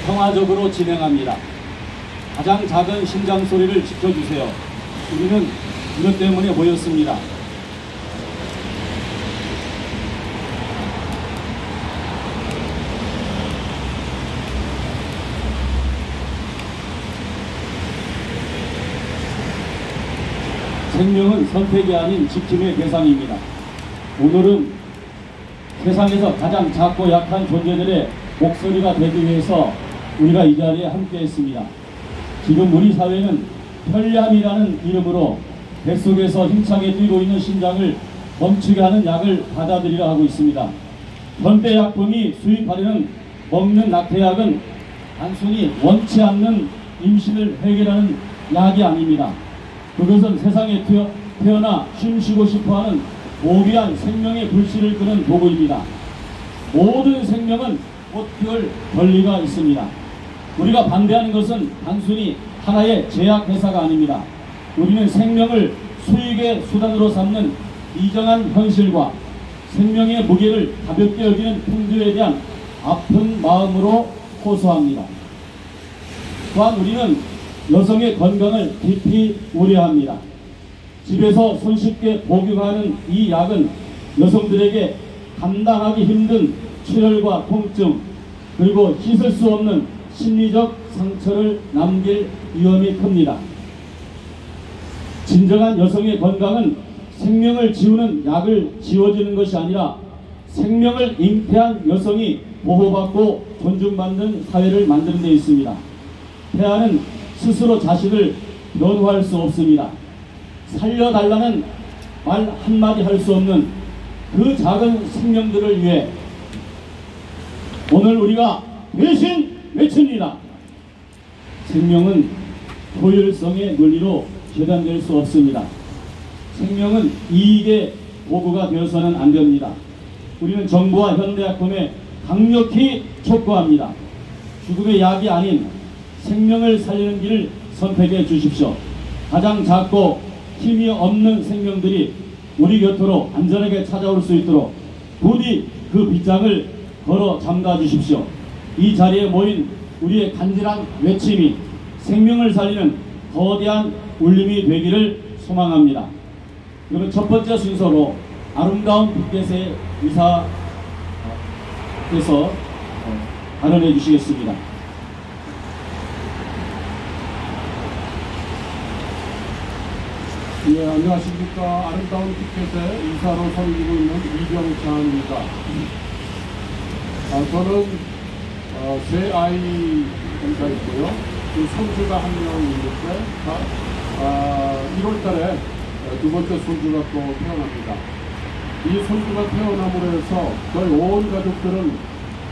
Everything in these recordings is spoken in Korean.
평화적으로 진행합니다. 가장 작은 심장 소리를 지켜주세요. 우리는 이것 때문에 모였습니다. 생명은 선택이 아닌 지킴의 대상입니다. 오늘은 세상에서 가장 작고 약한 존재들의 목소리가 되기 위해서 우리가 이 자리에 함께 했습니다. 지금 우리 사회는 편리함이라는 이름으로 뱃속에서 힘차게 뛰고 있는 심장을 멈추게 하는 약을 받아들이려 하고 있습니다. 현대약품이 수입하려는 먹는 낙태약은 단순히 원치 않는 임신을 해결하는 약이 아닙니다. 그것은 세상에 태어나 쉼쉬고 싶어하는 고귀한 생명의 불씨를 끄는 도구입니다. 모든 생명은 꽃피울 권리가 있습니다. 우리가 반대하는 것은 단순히 하나의 제약회사가 아닙니다. 우리는 생명을 수익의 수단으로 삼는 이정한 현실과 생명의 무게를 가볍게 여기는 풍조에 대한 아픈 마음으로 호소합니다. 또한 우리는 여성의 건강을 깊이 우려합니다. 집에서 손쉽게 복용하는 이 약은 여성들에게 감당하기 힘든 출혈과 통증, 그리고 씻을 수 없는 심리적 상처를 남길 위험이 큽니다. 진정한 여성의 건강은 생명을 지우는 약을 지워주는 것이 아니라 생명을 잉태한 여성이 보호받고 존중받는 사회를 만드는 데 있습니다. 태아는 스스로 자신을 변호할 수 없습니다. 살려달라는 말 한마디 할 수 없는 그 작은 생명들을 위해 오늘 우리가 대신 외칩니다. 생명은 효율성의 논리로 계산될 수 없습니다. 생명은 이익의 도구가 되어서는 안 됩니다. 우리는 정부와 현대약품에 강력히 촉구합니다. 죽음의 약이 아닌 생명을 살리는 길을 선택해 주십시오. 가장 작고 힘이 없는 생명들이 우리 곁으로 안전하게 찾아올 수 있도록 부디 그 빗장을 걸어 잠가 주십시오. 이 자리에 모인 우리의 간절한 외침이 생명을 살리는 거대한 울림이 되기를 소망합니다. 그러면 첫 번째 순서로 아름다운 빛께서의 이사께서 발언해 주시겠습니다. 예, 안녕하십니까. 아름다운 빛께서의 이사로 섬기고 있는 이병찬입니다. 저는 세 아이가 있고요. 그 손주가 한 명 있는데 1월달에 두 번째 손주가 또 태어납니다. 이 손주가 태어남으로 해서 저희 온 가족들은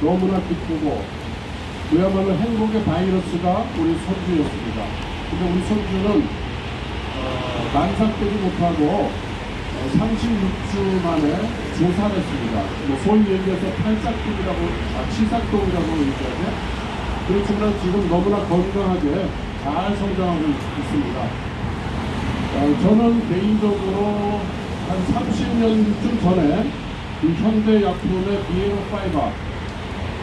너무나 기쁘고 그야말로 행복의 바이러스가 우리 손주였습니다. 근데 우리 손주는 만삭되지 못하고 36주 만에 조사를 했습니다. 소위 얘기해서 치삭동이라고 얘기하죠. 그렇지만 지금 너무나 건강하게 잘 성장하고 있습니다. 저는 개인적으로 한 30년쯤 전에 이 현대약품의 비에노파이바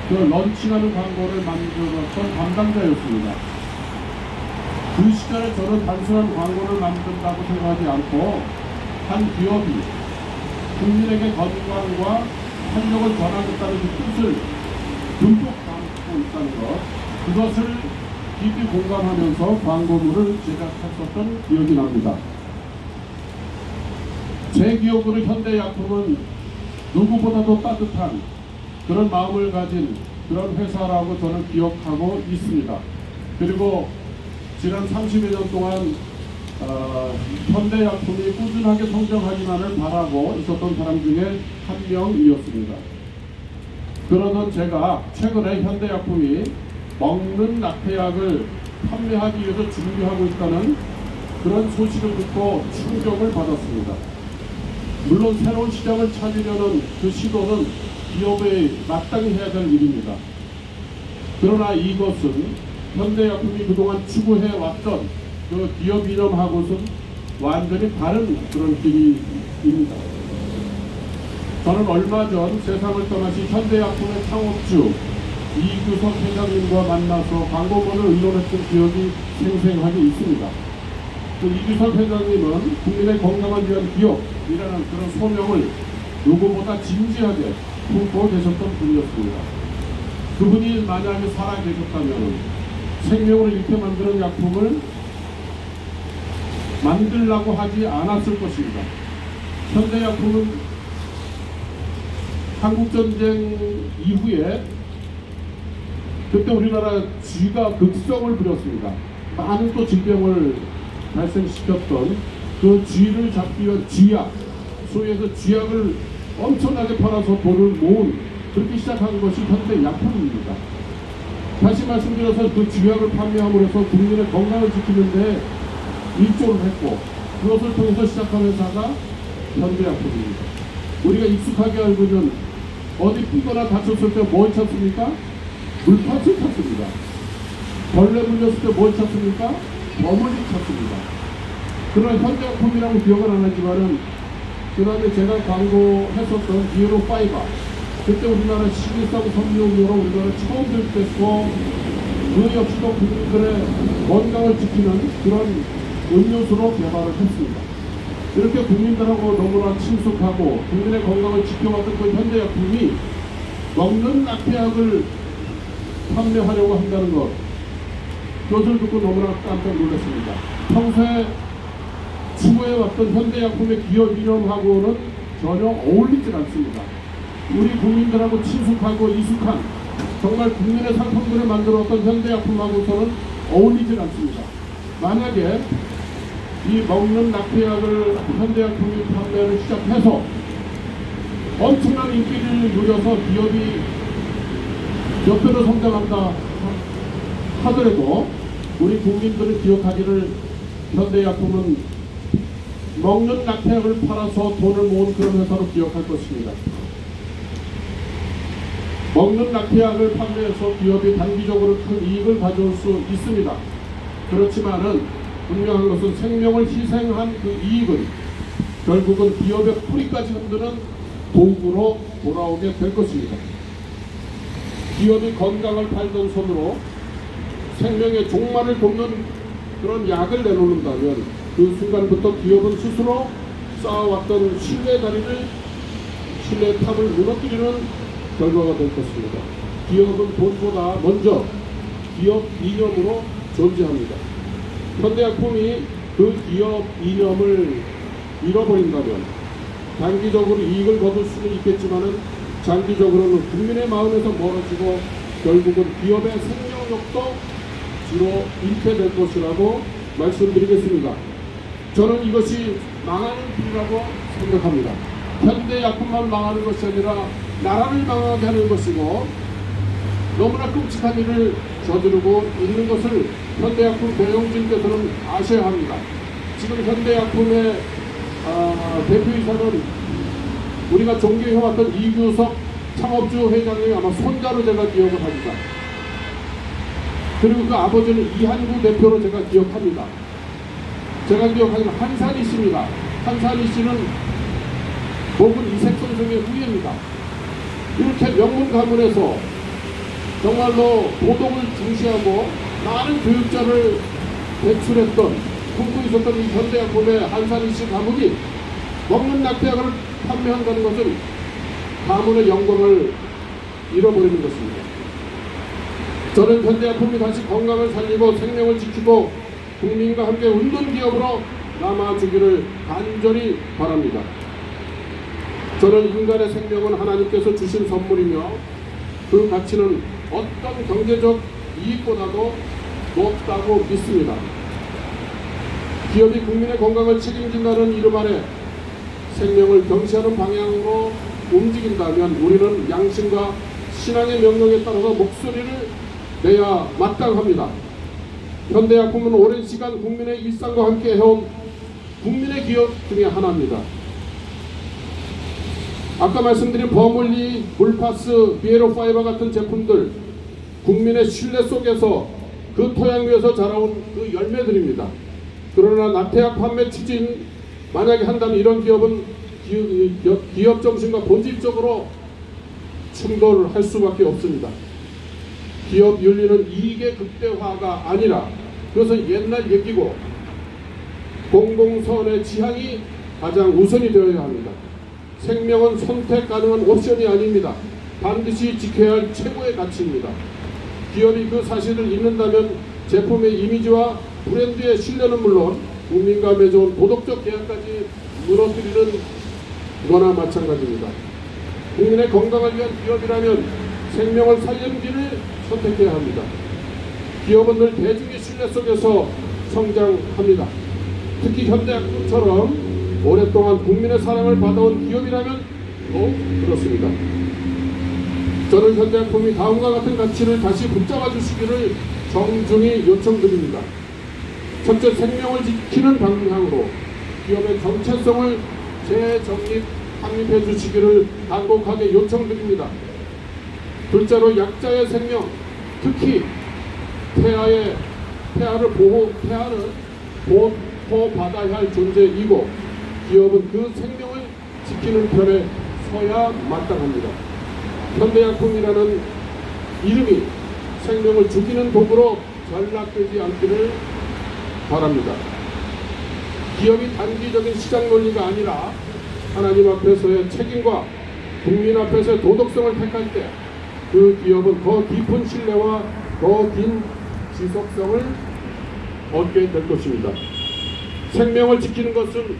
그 런칭하는 광고를 만들었던 담당자였습니다. 그 시절에 저는 단순한 광고를 만든다고 생각하지 않고 한 기업이 국민에게 건강과 활력을 전하겠다는 그 뜻을 듬뿍 담고 있다는 것, 그것을 깊이 공감하면서 광고물을 제작했었던 기억이 납니다. 제 기억으로 현대약품은 누구보다도 따뜻한 그런 마음을 가진 그런 회사라고 저는 기억하고 있습니다. 그리고 지난 30여 년 동안 현대약품이 꾸준하게 성장하기만을 바라고 있었던 사람 중에 한 명이었습니다. 그러던 제가 최근에 현대약품이 먹는 낙태약을 판매하기 위해서 준비하고 있다는 그런 소식을 듣고 충격을 받았습니다. 물론 새로운 시장을 찾으려는 그 시도는 기업에 마땅히 해야 될 일입니다. 그러나 이것은 현대약품이 그동안 추구해왔던 그 기업 이념하고는 완전히 다른 그런 길입니다. 저는 얼마 전 세상을 떠나신 현대약품의 창업주 이규석 회장님과 만나서 광고문을 의논했던 기억이 생생하게 있습니다. 그 이규석 회장님은 국민의 건강을 위한 기업이라는 그런 소명을 누구보다 진지하게 품고 계셨던 분이었습니다. 그분이 만약에 살아계셨다면 생명을 잃게 만드는 약품을 만들라고 하지 않았을 것입니다. 현대약품은 한국전쟁 이후에 그때 우리나라 쥐가 극성을 부렸습니다. 많은 또 질병을 발생시켰던 그 쥐를 잡기 위한 쥐약, 소위에서 쥐약을 엄청나게 팔아서 돈을 모은, 그렇게 시작한 것이 현대약품입니다. 다시 말씀드려서 그 쥐약을 판매함으로써 국민의 건강을 지키는 데 일조를 했고, 그것을 통해서 시작한 회사가 현대약품입니다. 우리가 익숙하게 알고 있는, 어디 피거나 다쳤을 때 뭘 찾습니까? 물팥을 찾습니다. 벌레 물렸을 때 뭘 찾습니까? 버물을 찾습니다. 그러나 현대약품이라고 기억은 안 하지만은, 그 다음에 제가 광고했었던 비에로 파이바, 그때 우리나라 식이성 섬유용으로 우리나라 처음 도입됐고, 그 역시도 국민들의 건강을 지키는 그런 음료수로 개발을 했습니다. 이렇게 국민들하고 너무나 친숙하고 국민의 건강을 지켜왔던 그 현대약품이 먹는 낙태약을 판매하려고 한다는 것, 그것을 듣고 너무나 깜짝 놀랐습니다. 평소에 추구해왔던 현대약품의 기업 이념하고는 전혀 어울리지 않습니다. 우리 국민들하고 친숙하고 익숙한, 정말 국민의 상품들을 만들어왔던 현대약품하고서는 어울리지 않습니다. 만약에 이 먹는 낙태약을 현대약품이 판매를 시작해서 엄청난 인기를 누려서 기업이 몇 배로 성장한다 하더라도 우리 국민들은 기억하기를 현대약품은 먹는 낙태약을 팔아서 돈을 모은 그런 회사로 기억할 것입니다. 먹는 낙태약을 판매해서 기업이 단기적으로 큰 이익을 가져올 수 있습니다. 그렇지만은 분명한 것은 생명을 희생한 그 이익은 결국은 기업의 뿌리까지 흔드는 도구로 돌아오게 될 것입니다. 기업이 건강을 팔던 손으로 생명의 종말을 돕는 그런 약을 내놓는다면 그 순간부터 기업은 스스로 쌓아왔던 신뢰 다리를, 신뢰 탑을 무너뜨리는 결과가 될 것입니다. 기업은 돈보다 먼저 기업 이념으로 존재합니다. 현대약품이 그 기업 이념을 잃어버린다면 단기적으로 이익을 거둘 수는 있겠지만은 장기적으로는 국민의 마음에서 멀어지고 결국은 기업의 생명력도 뒤로 잃게 될 것이라고 말씀드리겠습니다. 저는 이것이 망하는 길이라고 생각합니다. 현대약품만 망하는 것이 아니라 나라를 망하게 하는 것이고 너무나 끔찍한 일을 저지르고 있는 것을 현대약품 대형진께서는 아셔야 합니다. 지금 현대약품의 대표이사는 우리가 존경해왔던 이규석 창업주 회장님이 아마 손자로 제가 기억을 합니다. 그리고 그 아버지는 이한구 대표로 제가 기억합니다. 제가 기억하기는 한산희 씨입니다. 한산희 씨는 목은 이색선생의 후예입니다. 이렇게 명문 가문에서 정말로 도덕을 중시하고 많은 교육자를 배출했던, 품고 있었던 이 현대약품의 한산희 씨 가문이 먹는 낙태약을 판매한다는 것은 가문의 영광을 잃어버리는 것입니다. 저는 현대약품이 다시 건강을 살리고 생명을 지키고 국민과 함께 웃는 기업으로 남아주기를 간절히 바랍니다. 저는 인간의 생명은 하나님께서 주신 선물이며 그 가치는 어떤 경제적 이익보다도 높다고 믿습니다. 기업이 국민의 건강을 책임진다는 이름 아래 생명을 경시하는 방향으로 움직인다면 우리는 양심과 신앙의 명령에 따라서 목소리를 내야 마땅합니다. 현대약품은 오랜 시간 국민의 일상과 함께 해온 국민의 기업 중에 하나입니다. 아까 말씀드린 버물리, 물파스, 비에로 파이바 같은 제품들, 국민의 신뢰 속에서 그 토양 위에서 자라온 그 열매들입니다. 그러나 낙태약 판매 추진 만약에 한다면 이런 기업은 기업 정신과 본질적으로 충돌할 수밖에 없습니다. 기업 윤리는 이익의 극대화가 아니라 그것은 옛날 얘기고 공공선의 지향이 가장 우선이 되어야 합니다. 생명은 선택 가능한 옵션이 아닙니다. 반드시 지켜야 할 최고의 가치입니다. 기업이 그 사실을 잊는다면 제품의 이미지와 브랜드의 신뢰는 물론 국민과 맺어온 도덕적 계약까지 무너뜨리는 거나 마찬가지입니다. 국민의 건강을 위한 기업이라면 생명을 살리는 길을 선택해야 합니다. 기업은 늘 대중의 신뢰 속에서 성장합니다. 특히 현대약품처럼 오랫동안 국민의 사랑을 받아온 기업이라면 더욱 그렇습니다. 저는 현대약품이 다음과 같은 가치를 다시 붙잡아 주시기를 정중히 요청드립니다. 첫째, 생명을 지키는 방향으로 기업의 정체성을 확립해 주시기를 간곡하게 요청드립니다. 둘째로 약자의 생명, 특히 폐하를 보호받아야 할 존재이고 기업은 그 생명을 지키는 편에 서야 마땅합니다. 현대약품이라는 이름이 생명을 죽이는 도구로 전락되지 않기를 바랍니다. 기업이 단기적인 시장 논리가 아니라 하나님 앞에서의 책임과 국민 앞에서의 도덕성을 택할 때 그 기업은 더 깊은 신뢰와 더 긴 지속성을 얻게 될 것입니다. 생명을 지키는 것은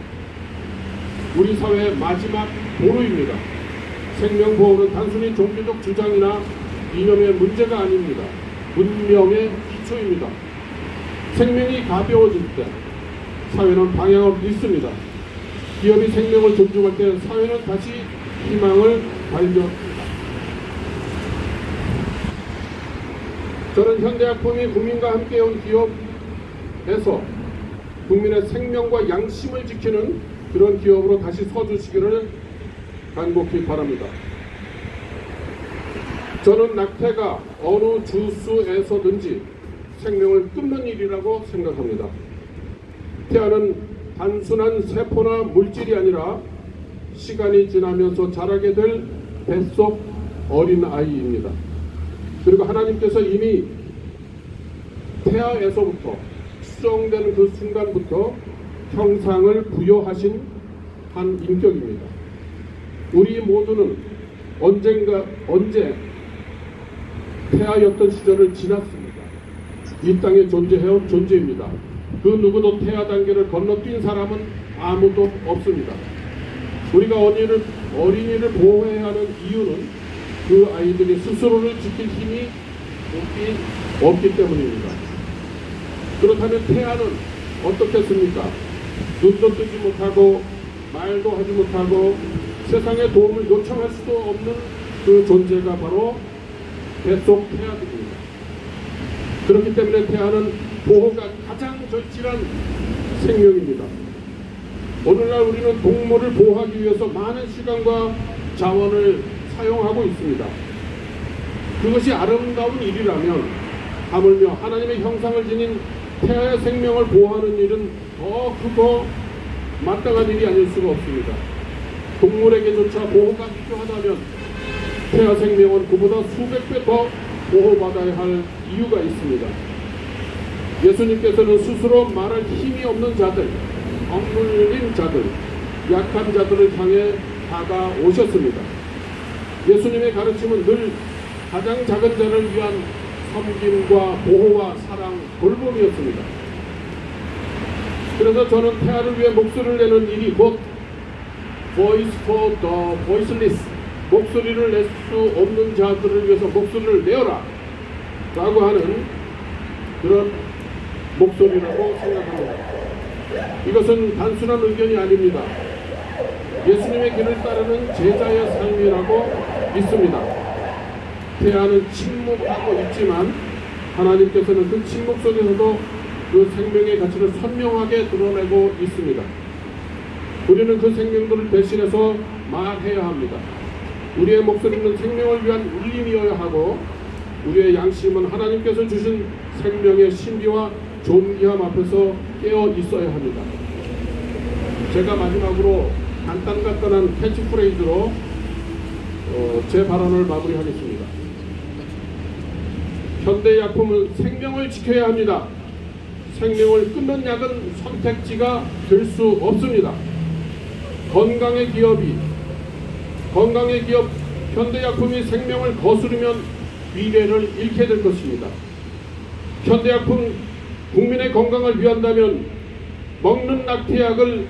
우리 사회의 마지막 보루입니다. 생명보호는 단순히 종교적 주장이나 이념의 문제가 아닙니다. 문명의 기초입니다. 생명이 가벼워질 때 사회는 방향을 잃습니다. 기업이 생명을 존중할 때 사회는 다시 희망을 발견합니다. 저는 현대약품이 국민과 함께 온 기업에서 국민의 생명과 양심을 지키는 그런 기업으로 다시 서주시기를 간곡히 바랍니다. 저는 낙태가 어느 주수에서든지 생명을 끊는 일이라고 생각합니다. 태아는 단순한 세포나 물질이 아니라 시간이 지나면서 자라게 될 뱃속 어린아이입니다. 그리고 하나님께서 이미 태아에서부터 수정되는 그 순간부터 형상을 부여하신 한 인격입니다. 우리 모두는 언제 태아였던 시절을 지났습니다. 이 땅에 존재해온 존재입니다. 그 누구도 태아 단계를 건너뛴 사람은 아무도 없습니다. 우리가 어린이를 보호해야 하는 이유는 그 아이들이 스스로를 지킬 힘이 없기 때문입니다. 그렇다면 태아는 어떻겠습니까? 눈도 뜨지 못하고 말도 하지 못하고 세상에 도움을 요청할 수도 없는 그 존재가 바로 뱃속 태아들입니다. 그렇기 때문에 태아는 보호가 가장 절실한 생명입니다. 오늘날 우리는 동물을 보호하기 위해서 많은 시간과 자원을 사용하고 있습니다. 그것이 아름다운 일이라면 하물며 하나님의 형상을 지닌 태아의 생명을 보호하는 일은 더 크고 마땅한 일이 아닐 수가 없습니다. 동물에게조차 보호가 필요하다면 태아 생명은 그보다 수백 배 더 보호받아야 할 이유가 있습니다. 예수님께서는 스스로 말할 힘이 없는 자들, 억눌린 자들, 약한 자들을 향해 다가오셨습니다. 예수님의 가르침은 늘 가장 작은 자를 위한 섬김과 보호와 사랑, 돌봄이었습니다. 그래서 저는 태아를 위해 목소리를 내는 일이 곧 Voice for the Voiceless, 목소리를 낼 수 없는 자들을 위해서 목소리를 내어라 라고 하는 그런 목소리라고 생각합니다. 이것은 단순한 의견이 아닙니다. 예수님의 길을 따르는 제자의 삶이라고 믿습니다. 태아는 침묵하고 있지만 하나님께서는 그 침묵 속에서도 그 생명의 가치를 선명하게 드러내고 있습니다. 우리는 그 생명들을 대신해서 말해야 합니다. 우리의 목소리는 생명을 위한 울림이어야 하고 우리의 양심은 하나님께서 주신 생명의 신비와 존귀함 앞에서 깨어 있어야 합니다. 제가 마지막으로 간단한 캐치프레이즈로 제 발언을 마무리하겠습니다. 현대약품은 생명을 지켜야 합니다. 생명을 끊는 약은 선택지가 될 수 없습니다. 건강의 기업 현대약품이 생명을 거스르면 미래를 잃게 될 것입니다. 현대약품 국민의 건강을 위한다면 먹는 낙태약을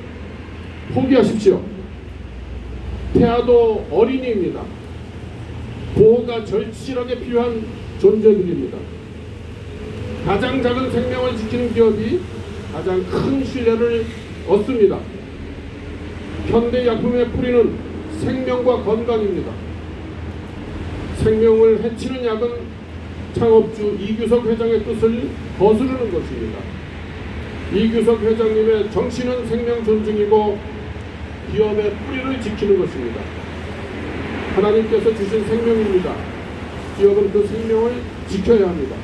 포기하십시오. 태아도 어린이입니다. 보호가 절실하게 필요한 존재들입니다. 가장 작은 생명을 지키는 기업이 가장 큰 신뢰를 얻습니다. 현대약품의 뿌리는 생명과 건강입니다. 생명을 해치는 약은 창업주 이규석 회장의 뜻을 거스르는 것입니다. 이규석 회장님의 정신은 생명 존중이고 기업의 뿌리를 지키는 것입니다. 하나님께서 주신 생명입니다. 기업은 그 생명을 지켜야 합니다.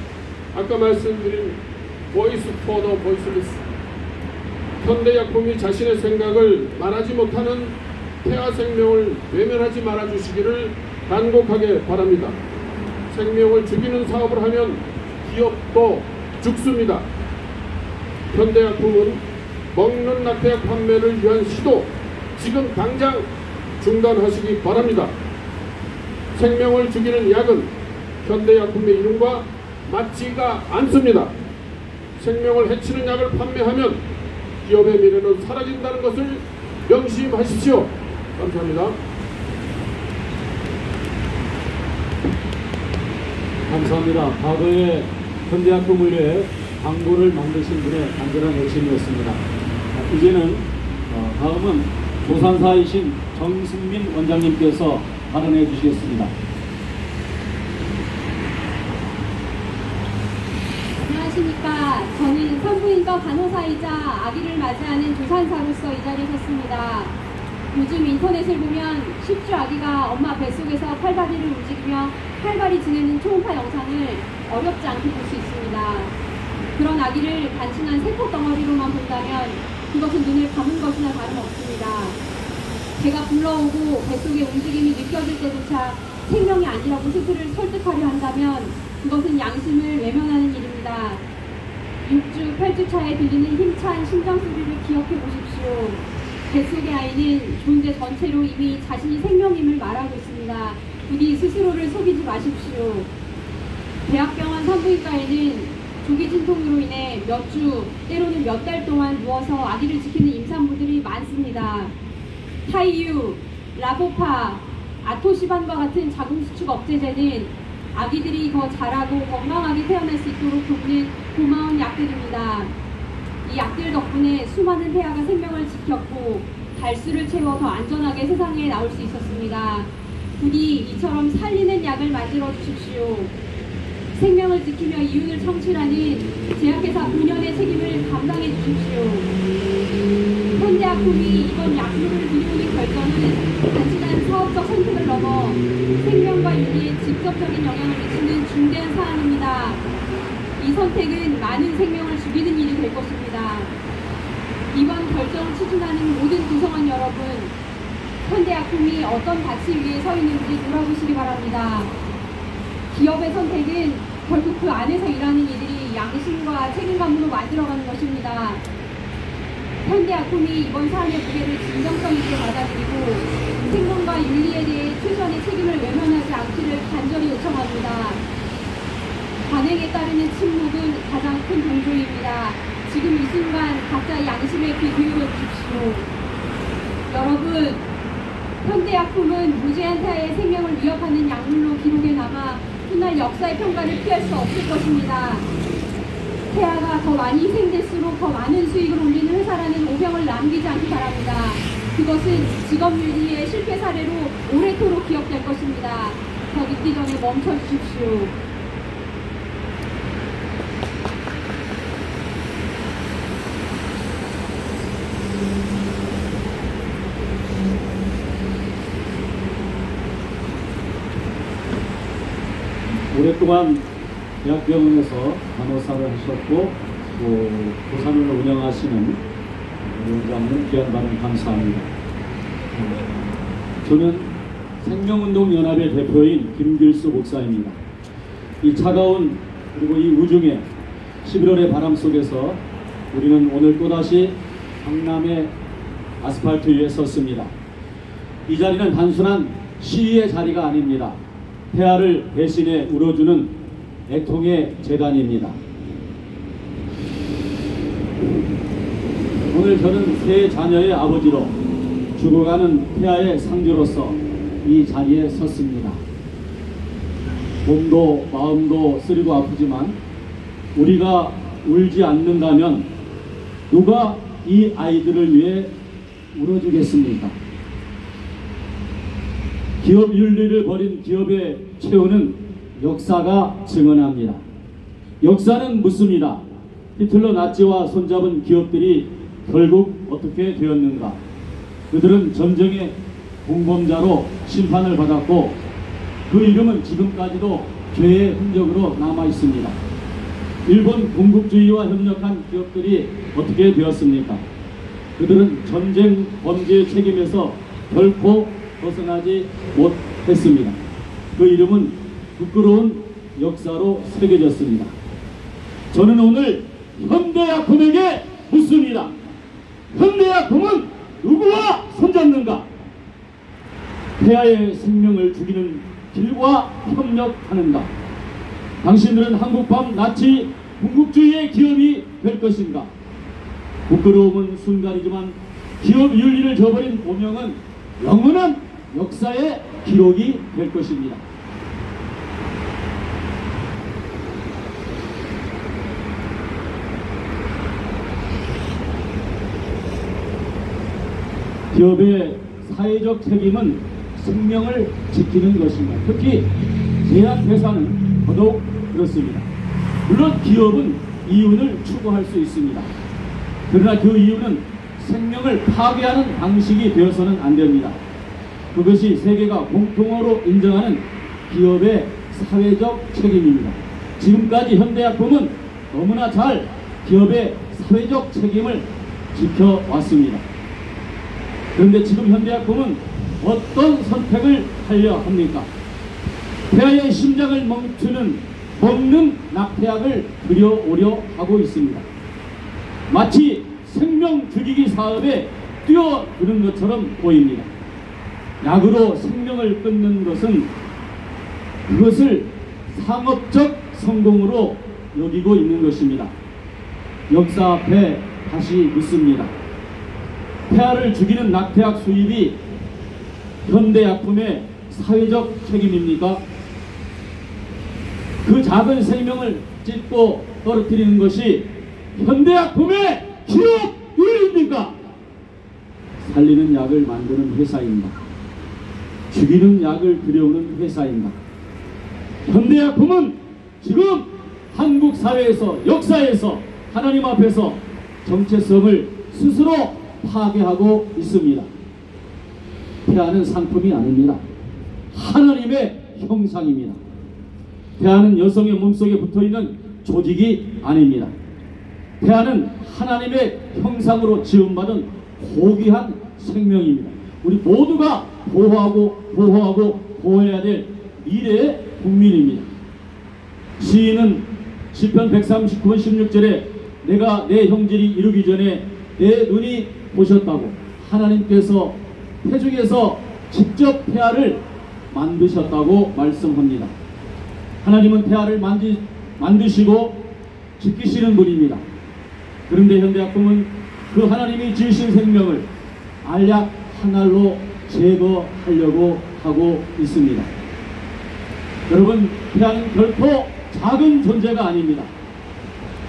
아까 말씀드린 보이스 포더 보이스리스, 현대약품이 자신의 생각을 말하지 못하는 태아 생명을 외면하지 말아주시기를 간곡하게 바랍니다. 생명을 죽이는 사업을 하면 기업도 죽습니다. 현대약품은 먹는 낙태약 판매를 위한 시도 지금 당장 중단하시기 바랍니다. 생명을 죽이는 약은 현대약품의 이름과 맞지가 않습니다. 생명을 해치는 약을 판매하면 기업의 미래는 사라진다는 것을 명심하십시오. 감사합니다. 감사합니다. 과거에 현대약품을 위해 광고를 만드신 분의 간절한 열심이었습니다. 이제는 다음은 조산사이신 정승민 원장님께서 발언해 주시겠습니다. 안녕하십니까. 저는 산부인과 간호사이자 아기를 맞이하는 조산사로서 이 자리에 섰습니다. 요즘 인터넷을 보면 10주 아기가 엄마 뱃속에서 팔다리를 움직이며 활발히 지내는 초음파 영상을 어렵지 않게 볼 수 있습니다. 그런 아기를 단순한 세포 덩어리로만 본다면 그것은 눈을 감은 것이나 다름없습니다. 배가 불러오고 뱃속의 움직임이 느껴질 때조차 생명이 아니라고 스스로를 설득하려 한다면 그것은 양심을 외면하는 일입니다. 6주, 8주 차에 들리는 힘찬 심장 소리를 기억해 보십시오. 뱃속의 아이는 존재 전체로 이미 자신이 생명임을 말하고 있습니다. 부디 스스로를 속이지 마십시오. 대학병원 산부인과에는 조기 진통으로 인해 몇 주, 때로는 몇 달 동안 누워서 아기를 지키는 임산부들이 많습니다. 타이유, 라보파, 아토시반과 같은 자궁수축 억제제는 아기들이 더 자라고 건강하게 태어날 수 있도록 돕는 고마운 약들입니다. 이 약들 덕분에 수많은 태아가 생명을 지켰고 달수를 채워 더 안전하게 세상에 나올 수 있었습니다. 부디 이처럼 살리는 약을 만들어 주십시오. 생명을 지키며 이윤을 창출하는 제약회사 본연의 책임을 감당해 주십시오. 현대약품이 이번 약물을 들여오는 결정은 단순한 사업적 선택을 넘어 생명과 윤리에 직접적인 영향을 미치는 중대한 사안입니다. 이 선택은 많은 생명을 죽이는 일이 될 것입니다. 이번 결정을 추진하는 모든 구성원 여러분, 현대약품이 어떤 가치 위에 서 있는지 돌아보시기 바랍니다. 기업의 선택은 결국 그 안에서 일하는 이들이 양심과 책임감으로 만들어가는 것입니다. 현대약품이 이번 사안의 무게를 진정성 있게 받아들이고 생명과 윤리에 대해 최소한의 책임을 외면하지 않기를 간절히 요청합니다. 관행에 따르는 침묵은 가장 큰 동조입니다. 지금 이 순간 각자의 양심에 귀 기울여 주십시오. 여러분, 현대약품은 무제한 태아의 생명을 위협하는 약물로 기록에 남아 훗날 역사의 평가를 피할 수 없을 것입니다. 태아가 더 많이 희생될수록 더 많은 수익을 올리는 회사라는 오명을 남기지 않기 바랍니다. 그것은 직업윤리의 실패 사례로 오래도록 기억될 것입니다. 더 늦기 전에 멈춰 주십시오. 오랫동안 대학병원에서 간호사를 하셨고 또 부산을 운영하시는 원장님 귀한 발언 감사합니다. 저는 생명운동연합의 대표인 김길수 목사입니다. 이 차가운 그리고 이 우중에 11월의 바람 속에서 우리는 오늘 또다시 강남의 아스팔트 위에 섰습니다. 이 자리는 단순한 시위의 자리가 아닙니다. 폐하를 대신에 울어주는 애통의 재단입니다. 오늘 저는 세 자녀의 아버지로 죽어가는 폐하의 상주로서 이 자리에 섰습니다. 몸도 마음도 쓰리고 아프지만 우리가 울지 않는다면 누가 이 아이들을 위해 울어주겠습니까? 기업 윤리를 버린 기업의 최후는 역사가 증언합니다. 역사는 묻습니다. 히틀러 나치와 손잡은 기업들이 결국 어떻게 되었는가? 그들은 전쟁의 공범자로 심판을 받았고 그 이름은 지금까지도 죄의 흔적으로 남아 있습니다. 일본 군국주의와 협력한 기업들이 어떻게 되었습니까? 그들은 전쟁 범죄 책임에서 결코 벗어나지 못했습니다. 그 이름은 부끄러운 역사로 새겨졌습니다. 저는 오늘 현대약품에게 묻습니다. 현대약품은 누구와 손잡는가? 폐하의 생명을 죽이는 길과 협력하는가? 당신들은 한국판 나치 군국주의의 기업이 될 것인가? 부끄러움은 순간이지만 기업 윤리를 저버린 오명은 영원한 역사의 기록이 될 것입니다. 기업의 사회적 책임은 생명을 지키는 것입니다. 특히 제약회사는 더더욱 그렇습니다. 물론 기업은 이윤을 추구할 수 있습니다. 그러나 그 이유는 생명을 파괴하는 방식이 되어서는 안 됩니다. 그것이 세계가 공통으로 인정하는 기업의 사회적 책임입니다. 지금까지 현대약품은 너무나 잘 기업의 사회적 책임을 지켜왔습니다. 그런데 지금 현대약품은 어떤 선택을 하려 합니까? 폐하의 심장을 먹는 낙태약을 들여오려 하고 있습니다. 마치 생명 죽이기 사업에 뛰어드는 것처럼 보입니다. 약으로 생명을 끊는 것은 그것을 상업적 성공으로 여기고 있는 것입니다. 역사 앞에 다시 묻습니다. 폐하를 죽이는 낙태약 수입이 현대약품의 사회적 책임입니까? 그 작은 생명을 찢고 떨어뜨리는 것이 현대약품의 기업 윤리입니까? 살리는 약을 만드는 회사입니다. 죽이는 약을 들여오는 회사입니다. 현대약품은 지금 한국 사회에서 역사에서 하나님 앞에서 정체성을 스스로 파괴하고 있습니다. 폐하는 상품이 아닙니다. 하나님의 형상입니다. 폐하는 여성의 몸속에 붙어있는 조직이 아닙니다. 폐하는 하나님의 형상으로 지음받은 고귀한 생명입니다. 우리 모두가 보호해야 될 미래의 국민입니다. 시인은 시편 139편 16절에 내가 내 형질이 이루기 전에 내 눈이 보셨다고 하나님께서 태중에서 직접 폐하를 만드셨다고 말씀합니다. 하나님은 폐하를 만드시고 지키시는 분입니다. 그런데 현대약품은 그 하나님이 지으신 생명을 알약 한 알로 제거하려고 하고 있습니다. 여러분, 폐하는 결코 작은 존재가 아닙니다.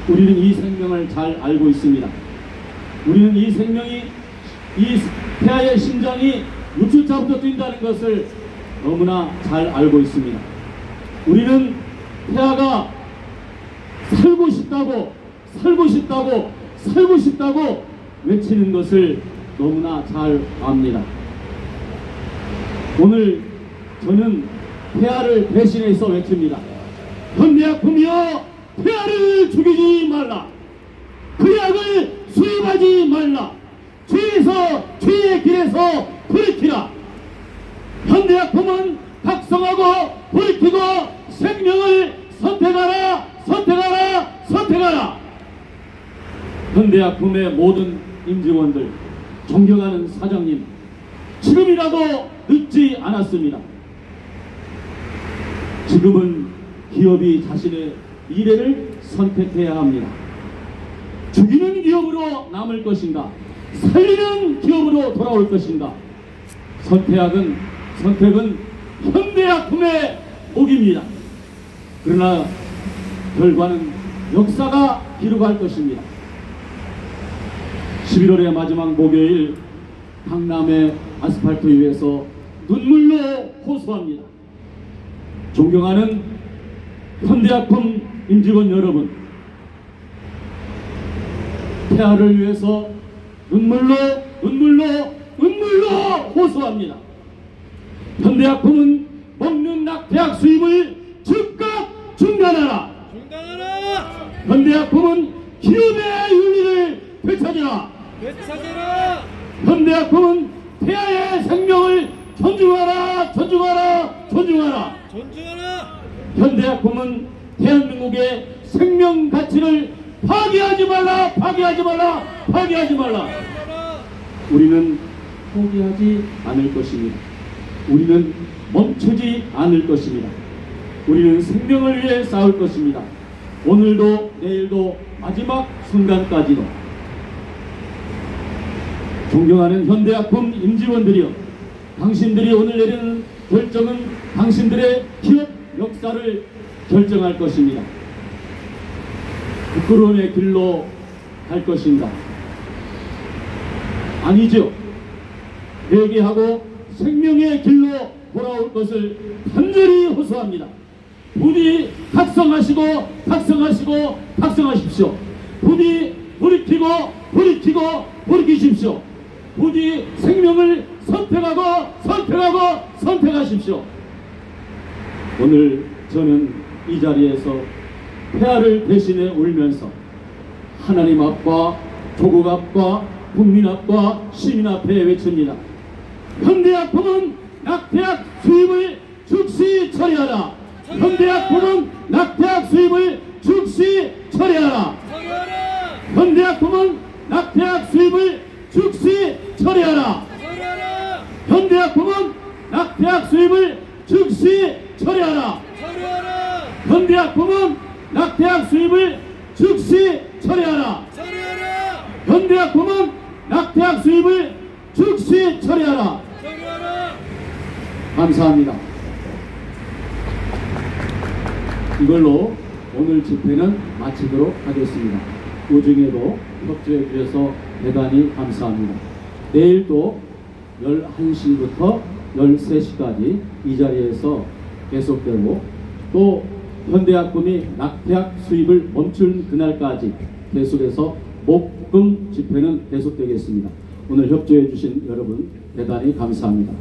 우리는 이 생명을 잘 알고 있습니다. 우리는 이 생명이, 이 폐하의 심장이 6주차부터 뛴다는 것을 너무나 잘 알고 있습니다. 우리는 폐하가 살고 싶다고 외치는 것을 너무나 잘 압니다. 오늘 저는 폐하를 대신해서 외칩니다. 현대약품이여, 폐하를 죽이지 말라. 그 약을 수입하지 말라. 죄의 길에서 돌이키라. 현대약품은 각성하고 돌이키고 생명을 선택하라. 선택하라! 선택하라! 현대약품의 모든 임직원들, 존경하는 사장님, 지금이라도 늦지 않았습니다. 지금은 기업이 자신의 미래를 선택해야 합니다. 죽이는 기업으로 남을 것인가, 살리는 기업으로 돌아올 것인가. 선택은 현대약품의 복입니다. 그러나 결과는 역사가 기록할 것입니다. 11월의 마지막 목요일, 강남의 아스팔트 위에서 눈물로 호소합니다. 존경하는 현대약품 임직원 여러분, 폐하를 위해서 눈물로 호소합니다. 현대약품은 먹는 낙태약 수입을 즉각 중단하라. 현대약품은 기업의 윤리를 되찾으라. 현대약품은 폐하의 생명을 존중하라. 현대약품은 대한민국의 생명 가치를 파괴하지 말라. 우리는 포기하지 않을 것입니다. 우리는 멈추지 않을 것입니다. 우리는 생명을 위해 싸울 것입니다. 오늘도 내일도 마지막 순간까지도. 존경하는 현대약품 임직원들이여, 당신들이 오늘 내리는 결정은 당신들의 기업 역사를 결정할 것입니다. 부끄러움의 길로 갈 것인가? 아니죠. 회개하고 생명의 길로 돌아올 것을 간절히 호소합니다. 부디 각성하십시오. 부디 돌이키십시오. 부디 생명을 선택하십시오. 오늘 저는 이 자리에서 폐하를 대신해 울면서 하나님 앞과 조국 앞과 국민 앞과 시민 앞에 외칩니다. 현대약품은 낙태약 수입을 즉시 처리하라. 현대약품은 낙태약 수입을 즉시 처리하라. 현대약품은 낙태약 수입을 즉시 처리하라. 현대약품은 낙태약 수입을 즉시 처리하라. 현대약품은 낙태약 수입을 즉시 처리하라. 현대약품은 낙태약 수입을 즉시 처리하라. 감사합니다. 이걸로 오늘 집회는 마치도록 하겠습니다. 오중에도 협조해 주셔서 대단히 감사합니다. 내일도 11시부터 13시까지 이 자리에서 계속되고, 또 현대약품이 낙태약 수입을 멈춘 그날까지 계속해서 목금 집회는 계속되겠습니다. 오늘 협조해 주신 여러분 대단히 감사합니다.